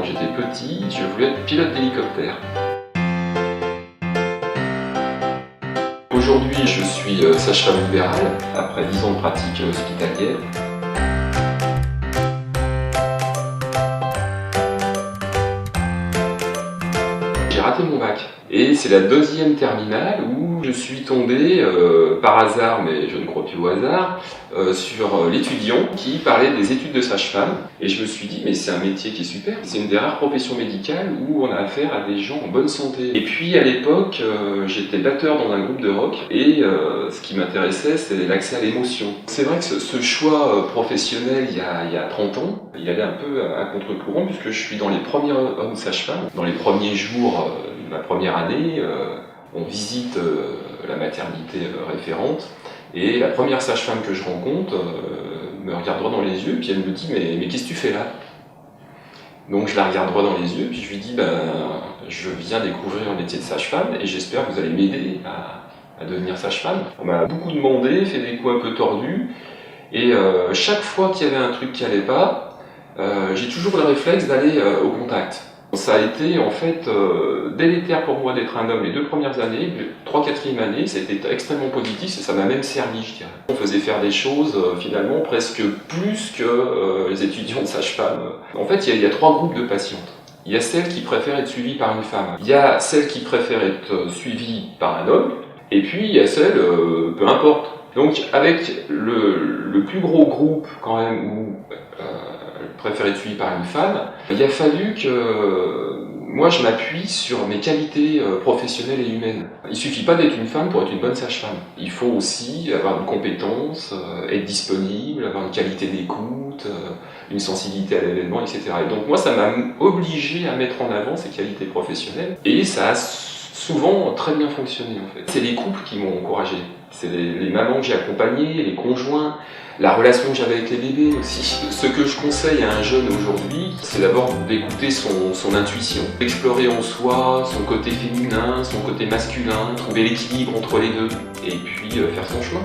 j'étais petit, je voulais être pilote d'hélicoptère. Aujourd'hui, je suis sage-femme libérale, après 10 ans de pratique hospitalière. J'ai raté mon bac. Et c'est la deuxième terminale où je suis tombé, par hasard, mais je ne crois plus au hasard, sur l'étudiant qui parlait des études de sage-femme. Et je me suis dit, mais c'est un métier qui est super. C'est une des rares professions médicales où on a affaire à des gens en bonne santé. Et puis à l'époque, j'étais batteur dans un groupe de rock et ce qui m'intéressait, c'est l'accès à l'émotion. C'est vrai que ce choix professionnel il y a 30 ans, il allait un peu à contre-courant puisque je suis dans les premiers hommes sages-femmes. Dans les premiers jours de ma première année, on visite la maternité référente et la première sage-femme que je rencontre me regarde droit dans les yeux puis elle me dit mais qu'est-ce que tu fais là? Donc je la regarde droit dans les yeux puis je lui dis je viens découvrir le métier de sage-femme et j'espère que vous allez m'aider à devenir sage-femme. On m'a beaucoup demandé, fait des coups un peu tordus et chaque fois qu'il y avait un truc qui allait pas, j'ai toujours le réflexe d'aller au contact. Ça a été en fait délétère pour moi d'être un homme les 2 premières années, 3-4e année, ça a été extrêmement positif et ça m'a même servi, je dirais. On faisait faire des choses finalement presque plus que les étudiants de sage-femme. En fait, il y a 3 groupes de patientes. Il y a celles qui préfèrent être suivies par une femme, il y a celles qui préfèrent être suivies par un homme, et puis il y a celles, peu importe. Donc avec le plus gros groupe quand même où préfère être suivi par une femme, il a fallu que moi je m'appuie sur mes qualités professionnelles et humaines. Il ne suffit pas d'être une femme pour être une bonne sage-femme. Il faut aussi avoir une compétence, être disponible, avoir une qualité d'écoute, une sensibilité à l'événement, etc. Et donc moi ça m'a obligé à mettre en avant ces qualités professionnelles et ça a souvent très bien fonctionné en fait. C'est les couples qui m'ont encouragé. C'est les mamans que j'ai accompagnées, les conjoints, la relation que j'avais avec les bébés aussi. Ce que je conseille à un jeune aujourd'hui, c'est d'abord d'écouter son intuition, explorer en soi son côté féminin, son côté masculin, trouver l'équilibre entre les deux, et puis faire son choix.